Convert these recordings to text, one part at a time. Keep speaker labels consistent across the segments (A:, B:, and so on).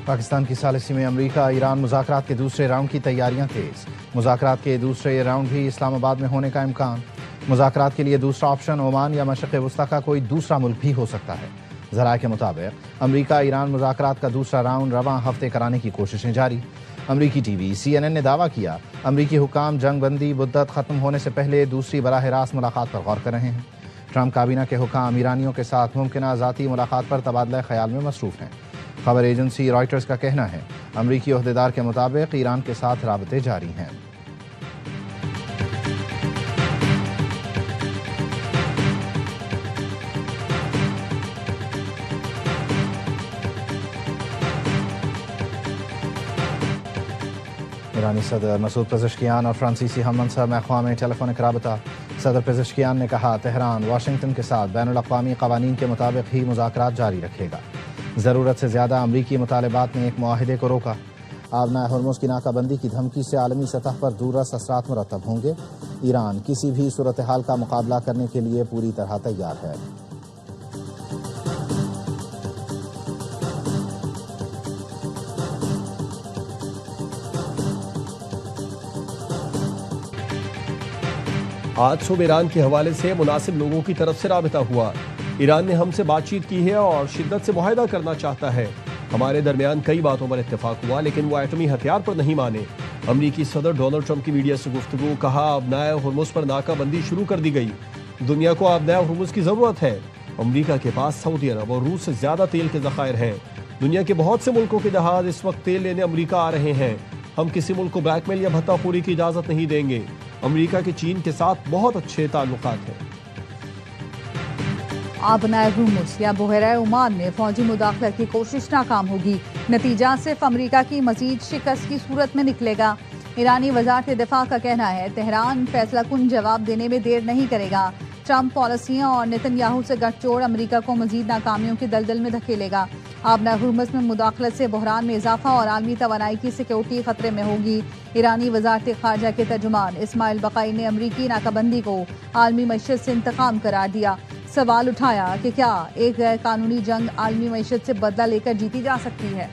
A: पाकिस्तान की सालिसी में अमरीका ईरान मुज़ाकरात के दूसरे राउंड की तैयारियां तेज़। मुज़ाकरात के दूसरे राउंड भी इस्लामाबाद में होने का इम्कान। मुज़ाकरात के लिए दूसरा ऑप्शन ओमान या मशरिक़ वस्ता का कोई दूसरा मुल्क भी हो सकता है। ज़राए के मुताबिक अमरीका ईरान मुज़ाकरात का दूसरा राउंड रवां हफ्ते कराने की कोशिशें जारी। अमरीकी टीवी CNN ने दावा किया अमरीकी हुकाम जंग बंदी मुद्दत ख़त्म होने से पहले दूसरी बराह रास्त मुलाकात पर गौर कर रहे हैं। ट्रंप काबीना के हुकाम ईरानियों के साथ मुमकिन ज़ाती मुलाकात पर तबादला ख्याल में मसरूफ़ हैं। खबर एजेंसी रॉयटर्स का कहना है अमरीकी ओहदेदार के मुताबिक ईरान के साथ राबते जारी हैं। ईरानी सदर मसूद पेज़ेश्कियान और फ्रांसीसी हम-मनसब अक़वाम में टेलीफोनिक राबता। सदर पेज़ेश्कियान ने कहा तेहरान वाशिंगटन के साथ बैनुल-अक़वामी क़वानीन के मुताबिक ही मुज़ाकरात जारी रखेगा। ज़रूरत से ज़्यादा अमरीकी मुतालबात ने एक मुआहिदे को रोका। आबना हुर्मुज़ की नाकाबंदी की धमकी से आलमी सतह पर दूररस असरात मुरतब होंगे। ईरान किसी भी सूरत हाल का मुकाबला करने के लिए पूरी तरह तैयार है।
B: आज सुबह ईरान के हवाले से मुनासिब लोगों की तरफ से राबिता हुआ। ईरान ने हमसे बातचीत की है और शिद्दत से मुआहिदा करना चाहता है। हमारे दरमियान कई बातों पर इत्तेफाक हुआ लेकिन वो एटमी हथियार पर नहीं माने। अमरीकी सदर डोनाल्ड ट्रंप की मीडिया से गुफ्तगू। कहा आबनाए हुर्मुज़ पर नाकाबंदी शुरू कर दी गई। दुनिया को आबनाए हुर्मुज़ की ज़रूरत है। अमरीका के पास सऊदी अरब और रूस से ज़्यादा तेल के ज़खायर हैं। दुनिया के बहुत से मुल्कों के जहाज इस वक्त तेल लेने अमरीका आ रहे हैं। हम किसी मुल्क को ब्लैकमेल या भत्ताखोरी की इजाज़त नहीं देंगे। अमरीका के चीन के साथ बहुत अच्छे ताल्लुकात हैं।
C: आबनाए हुर्मुज़ या बहरा ओमान में फौजी मुदाखलत की कोशिश नाकाम होगी। नतीजा सिर्फ अमरीका की मजीद शिकस्त की सूरत में निकलेगा। ईरानी वज़ारत दिफा का कहना है तेहरान फैसला कुन जवाब देने में देर नहीं करेगा। ट्रंप पॉलिसियां और नेतन्याहू से गठजोड़ अमरीका को मजीद नाकामियों के दलदल में धकेलेगा। आबना हुर्मुज़ में मुदाखलत से बहरान में इजाफा और आलमी तवानाई की सिक्योरिटी खतरे में होगी। ईरानी वज़ारत ख़ारजा के तर्जुमान इस्माइल बक़ाई ने अमरीकी नाकाबंदी को आलमी मईशत से इंतकाम करार दिया। सवाल उठाया कि क्या एक गैर कानूनी जंग आलमी मईशत से बदला लेकर जीती जा सकती है।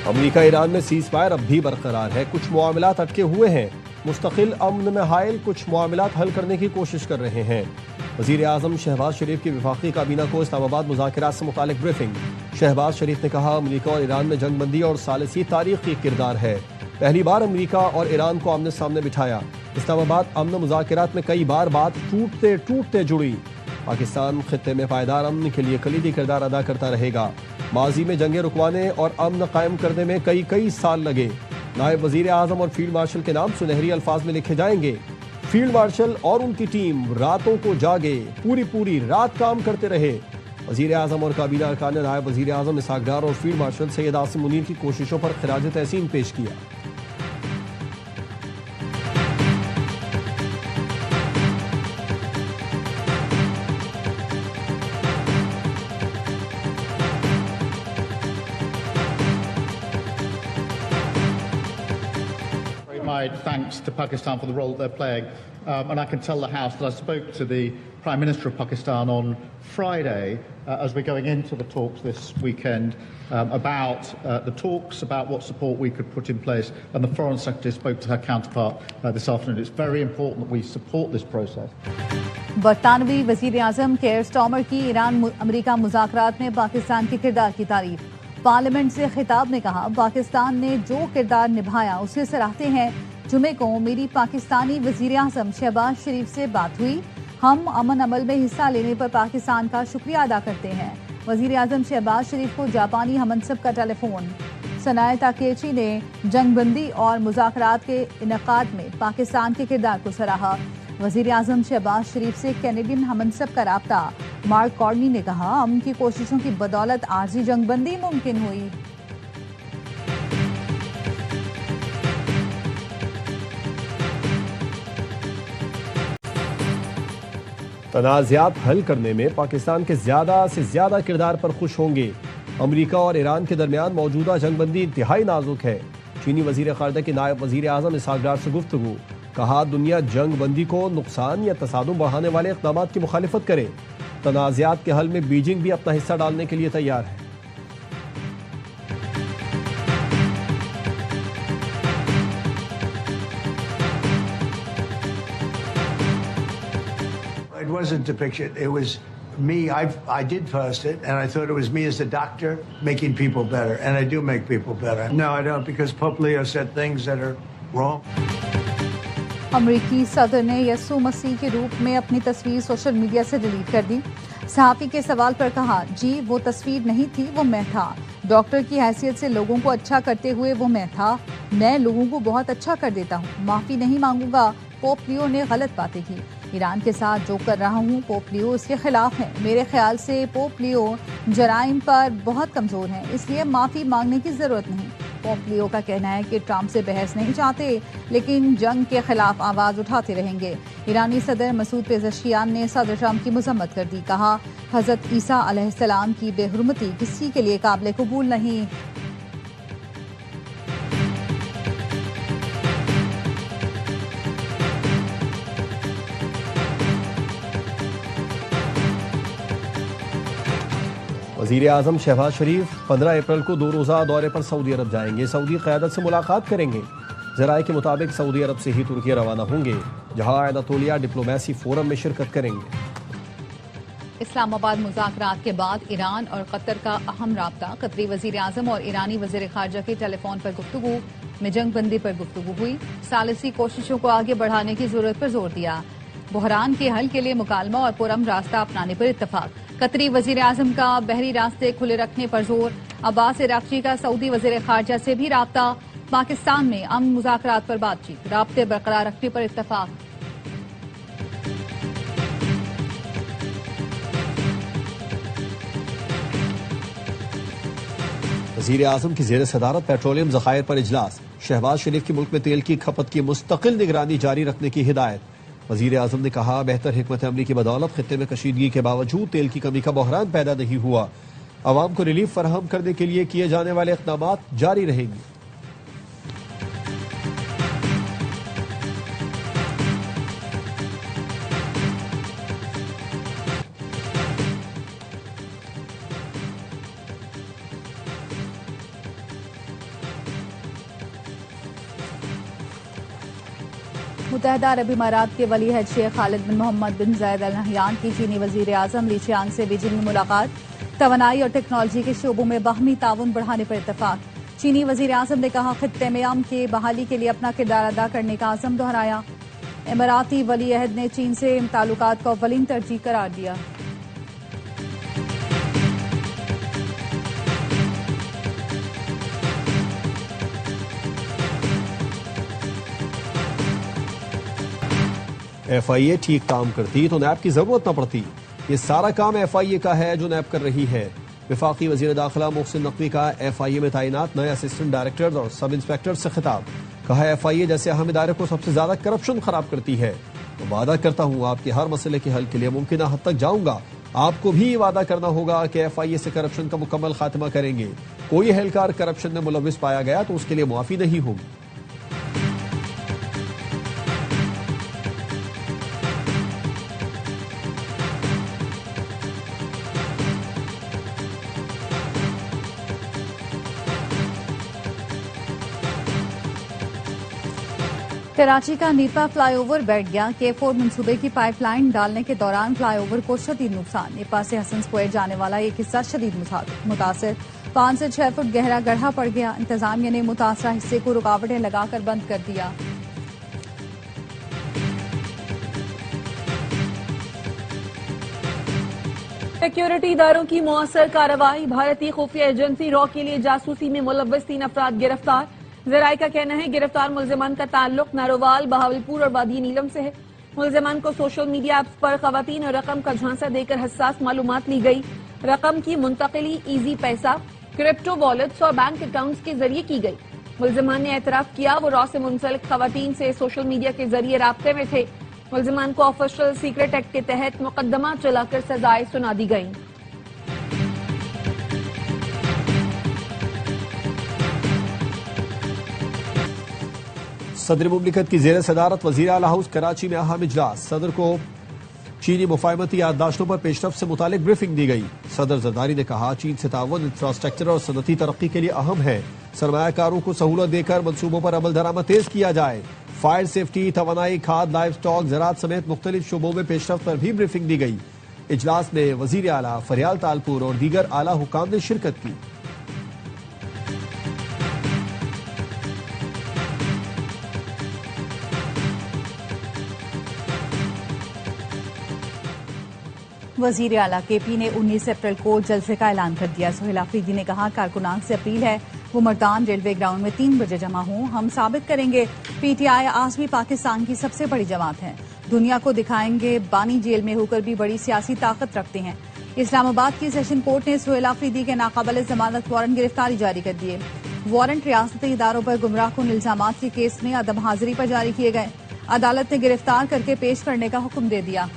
B: अमरीका ईरान में सीज़ फायर अब भी बरकरार है। कुछ मामलात अटके हुए हैं। मुस्तकिल अमन में हायल कुछ मामलात हल करने की कोशिश कर रहे हैं। वज़ीर आज़म शहबाज शरीफ की वफाकी काबीना को इस्लामाबाद मुज़ाकरात से मुतालिक ब्रीफिंग। शहबाज शरीफ ने कहा अमरीका और ईरान में जंगबंदी और सालिसी तारीख़ी किरदार है। पहली बार अमरीका और ईरान को आमने सामने बिठाया। इस्लामाबाद अमन मुज़ाकरात में कई बार बात टूटते टूटते जुड़ी। पाकिस्तान खित्ते में पायदार अमन के लिए कलीदी किरदार अदा करता रहेगा। माजी में जंगें रुकवाने और अमन कायम करने में कई साल लगे। नायब वज़ीर आज़म और फील्ड मार्शल के नाम सुनहरी अल्फाज में लिखे जाएंगे। फील्ड मार्शल और उनकी टीम रातों को जागे, पूरी रात काम करते रहे। वज़ीर आज़म और काबीना अरकान ने नायब वज़ीर आज़म इसहाक डार और फील्ड मार्शल सैयद आसिम मुनीर की कोशिशों पर खिराज तहसीन पेश किया।
D: My thanks to Pakistan for the role that they're playing. And I can tell the House that I spoke to the Prime Minister of Pakistan on Friday as we're going into the talks this weekend about the talks, about what support we could put in place. And the Foreign Secretary spoke to her counterpart this afternoon. It's very important that we support this process.
C: बरतानवी वज़ीर आज़म care Starmer की Iran अमरीका मुज़ाकरात में पाकिस्तान के किरदार की तारीफ। Parliament से खिताब में कहा पाकिस्तान ने जो किरदार निभाया उसे सराहते हैं। जुमे को मेरी पाकिस्तानी वज़ीर आज़म शहबाज शरीफ से बात हुई। हम अमन अमल में हिस्सा लेने पर पाकिस्तान का शुक्रिया अदा करते हैं। वज़ीर आज़म शहबाज शरीफ को जापानी हमनसब का टेलीफोन। सनाए ताकेची ने जंगबंदी और मुज़ाकरात के इनेकाद में पाकिस्तान के किरदार को सराहा। वज़ीर आज़म शहबाज शरीफ से कैनेडियन हमनसब का राब्ता। मार्क कॉर्नी ने कहा अमन की कोशिशों की बदौलत आर्जी जंगबंदी मुमकिन हुई।
B: तनाज़ात हल करने में पाकिस्तान के ज़्यादा से ज़्यादा किरदार पर खुश होंगे। अमरीका और ईरान के दरमियान मौजूदा जंगबंदी इंतहाई नाजुक है। चीनी वजीर खारजा के नायब वजीर आजम इसहाक डार से गुफ्तगू, कहा दुनिया जंग बंदी को नुकसान या तसादुम बढ़ाने वाले इक़दाम की मुखालिफत करे। तनाज़ात के हल में बीजिंग भी अपना हिस्सा डालने के लिए तैयार है।
E: It wasn't a picture. It was me. I did first it, and I thought it was me as a doctor making people better, and I do make people better. No, I don't, because Pope Leo said things that are wrong.
C: अमरीकी सदर ने यसु मसीह के रूप में अपनी तस्वीर social media से delete कर दी। सहाफ़ी के सवाल पर कहा, जी वो तस्वीर नहीं थी, वो मैं था। डॉक्टर की हैसियत से लोगों को अच्छा करते हुए वो मैं था। मैं लोगों को बहुत अच्छा कर देता हूँ। माफ़ी नहीं मांगूंगा। पोप लियो ने गलत बातें की। ईरान के साथ जो कर रहा हूँ पोप लियो इसके खिलाफ है। मेरे ख्याल से पोप लियो जराइम पर बहुत कमज़ोर हैं, इसलिए माफ़ी मांगने की ज़रूरत नहीं। पोप लियो का कहना है कि ट्रंप से बहस नहीं चाहते, लेकिन जंग के खिलाफ आवाज़ उठाते रहेंगे। ईरानी सदर मसूद पेज़ेश्कियान ने सदर ट्रंप की मजम्मत कर दी। कहा, हज़रत ईसा अलैहिस्सलाम की बेहुरमती किसी के लिए काबिल कबूल नहीं।
B: वज़ीर आज़म शहबाज शरीफ 15 अप्रैल को 2 रोज़ा दौरे पर सऊदी अरब जाएंगे। सऊदी क़यादत से मुलाकात करेंगे। ज़राए के मुताबिक सऊदी अरब से ही तुर्की रवाना होंगे, जहां अनातोलिया डिप्लोमेसी फोरम में शिरकत करेंगे।
C: इस्लामाबाद मुज़ाकरात के बाद ईरान और कतर का अहम राब्ता। कतरी वज़ीर आज़म और ईरानी वज़ीर ख़ारजा की टेलीफोन पर गुफ्तगू में जंग बंदी पर गुफ्तगू हुई। सालिसी कोशिशों को आगे बढ़ाने की जरूरत पर जोर दिया। बहरान के हल के लिए मुकालमा और पुरअमन रास्ता अपनाने पर इत्तफाक। कतरी वज़ीर आज़म का बहरी रास्ते खुले रखने पर जोर। अब्बास इराक़ची का सऊदी वज़ीर ख़ारजा से भी राब्ता। पाकिस्तान में अमन मुज़ाकरात पर बातचीत, राब्ते बरकरार रखने पर इत्तफाक।
B: वज़ीर आज़म की ज़ेर सदारत पेट्रोलियम ज़खायर पर इजलास। शहबाज शरीफ की मुल्क में तेल की खपत की मुस्तकिल निगरानी जारी रखने की हिदायत। वज़ीर आज़म ने कहा, बेहतर हिकमत अमली की बदौलत खित्ते में कशीदगी के बावजूद तेल की कमी का बहरान पैदा नहीं हुआ। अवाम को रिलीफ फराहम करने के लिए किए जाने वाले इक़दामात जारी रहेंगे।
C: मुत्तहदा अरब इमारात के वली हज शेख खालिद बिन मोहम्मद बिन ज़ायद अल नहयान की चीनी वज़ीर आज़म ली चियांग से बीजिंग में मुलाकात। तवानाई और टेक्नोलॉजी के शोबों में बाहमी ताउन बढ़ाने पर इत्तफाक। चीनी वज़ीर आज़म ने कहा, खित्ते में अमन के बहाली के लिए अपना किरदार अदा करने का आज़म दोहराया। इमाराती वली अहद ने चीन से ताल्लुकात को अव्वलीन तरजीह करार दिया।
B: FIA ठीक काम करती तो नैब की जरूरत न पड़ती। ये सारा काम FIA का है जो नैब कर रही है। वफाकी वज़ीर दाखिला मोहसिन नकवी का FIA में तैनात नए असिस्टेंट डायरेक्टर और सब इंस्पेक्टर से खिताब। कहा, FIA जैसे अहम इदारे को सबसे ज्यादा करप्शन खराब करती है। तो वादा करता हूँ आपके हर मसले के हल के लिए मुमकिन हद तक जाऊंगा। आपको भी वादा करना होगा कि FIA से करप्शन का मुकम्मल खात्मा करेंगे। कोई एहलकार करप्शन में मुलविस पाया गया तो उसके लिए मुआफी नहीं होगी।
C: कराची का नीपा फ्लाईओवर बैठ गया। K4 मंसूबे की पाइपलाइन डालने के दौरान फ्लाईओवर को शदीद नुकसान। नीपा से हसन स्क्वायर जाने वाला एक हिस्सा शदीद मुतासिर। 5 से 6 फुट गहरा गड्ढा पड़ गया। इंतजामिया ने मुतासरा हिस्से को रुकावटें लगाकर बंद कर दिया।
F: सिक्योरिटी इदारों की मौसर कार्रवाई। भारतीय खुफिया एजेंसी रॉ के लिए जासूसी में मुलव्वस 3 अफराद गिरफ्तार। ज़राए का कहना है गिरफ्तार मुल्जिमान का ताल्लुक नारोवाल, बहावलपुर और वादी नीलम से है। मुल्जिमान को सोशल मीडिया ऐप्स पर खवातीन और रकम का झांसा देकर हसास मालूमात ली गई। रकम की मुंतकिली ईजी पैसा, क्रिप्टो वॉलेट्स और बैंक अकाउंट्स के जरिए की गई। मुल्जिमान ने एतराफ किया वो रॉ से मुंसलिक खवातीन से सोशल मीडिया के जरिए राब्ते में थे। मुल्जिमान को ऑफिशियल सीक्रेट एक्ट के तहत मुकदमा चलाकर सजाएं सुना दी गई।
B: सदर मुमलिकत की जेर सदारत वजीर आला हाउस कराची में अहम इजलास। सदर को चीनी मुफाहमती याददाश्तों पर पेशरफ से मुतालिक ब्रीफिंग दी गई। सदर जरदारी ने कहा चीन से ताउन इंफ्रास्ट्रक्चर और सनती तरक्की के लिए अहम है। सरमायाकारों को सहूलत देकर मनसूबों पर अमल दरामद तेज किया जाए। फायर सेफ्टी, तवानाई, खाद, लाइव स्टॉक, ज़राअत समेत मुख्तलिफ शोबों में पेशरफ पर भी ब्रीफिंग दी गई। इजलास में वजीर आला फरियाल तालपुर और दीगर आला हुकाम ने शिरकत की।
C: वजीर आला केपी ने 19 अप्रैल को जलसे का ऐलान कर दिया। सुहेल आफरीदी ने कहा कारकुनान से अपील है वो मर्दान रेलवे ग्राउंड में 3 बजे जमा हों। हम साबित करेंगे पीटीआई आज भी पाकिस्तान की सबसे बड़ी जमात है। दुनिया को दिखाएंगे बानी जेल में होकर भी बड़ी सियासी ताकत रखते हैं। इस्लामाबाद की सेशन कोर्ट ने सुहेल आफरीदी के नाकाबिल जमानत वारंट गिरफ्तारी जारी कर दिए। वारंट रियासती इदारों पर गुमराह कुन इल्जामात के केस में अदम हाजिरी पर जारी किए गए। अदालत ने गिरफ्तार करके पेश करने का हुक्म दे दिया।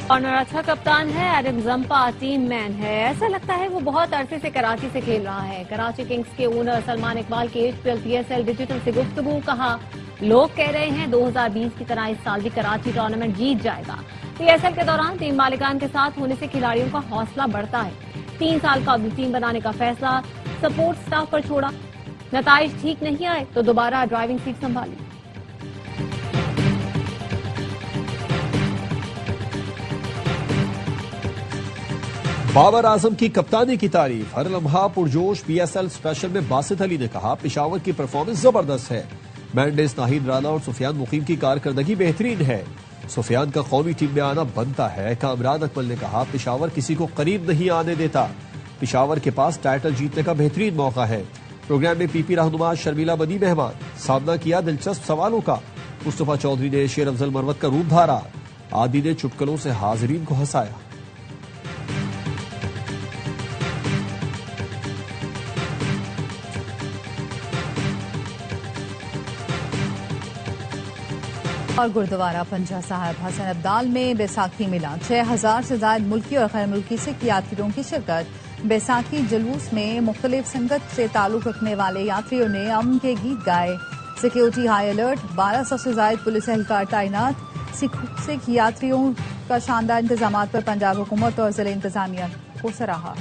F: कॉर्नर अच्छा कप्तान है, एडम जंपा टीम मैन है। ऐसा लगता है वो बहुत अरसे से कराची से खेल रहा है। कराची किंग्स के ओनर सलमान इकबाल की HPL PSL डिजिटल से गुफ्तगू। कहा लोग कह रहे हैं 2020 की तरह इस साल भी कराची टूर्नामेंट जीत जाएगा। PSL के दौरान टीम मालिकान के साथ होने से खिलाड़ियों का हौसला बढ़ता है। 3 साल का टीम बनाने का फैसला सपोर्ट स्टाफ पर छोड़ा। नताइज ठीक नहीं आए तो दोबारा ड्राइविंग सीट संभाली।
B: बाबर आजम की कप्तानी की तारीफ। हर लम्हा पुरजोश। PSL स्पेशल में बासित अली ने कहा पेशावर की परफॉर्मेंस जबरदस्त है। मैंडेस, नाहिद राना और सुफियान मुकीम की कारकर्दगी बेहतरीन है। सुफियान का कौमी टीम में आना बनता है। कामरान अकमल ने कहा पेशावर किसी को करीब नहीं आने देता। पेशावर के पास टाइटल जीतने का बेहतरीन मौका है। प्रोग्राम में PP रहनुमा शर्मिला बनी मेहमान। सामना किया दिलचस्प सवालों का। मुस्तफा चौधरी ने शेर अफजल मरवत का रूप धारा। आदि ने चुटकुलों से हाजिरीन को हंसाया।
C: और गुरुद्वारा पंजा साहब हसन अब्दाल में बैसाखी मिला। 6000 से ज्यादा मुल्की और गैर मुल्की सिख यात्रियों की शिरकत। बैसाखी जुलूस में मुख्तलिफ संगत से ताल्लुक रखने वाले यात्रियों ने अमन के गीत गाए। सिक्योरिटी हाई अलर्ट, 1200 से ज्यादा पुलिस एहलकार तैनात। सिख यात्रियों का शानदार इंतजाम पर पंजाब हुकूमत और जिला इंतजामिया को सराहा।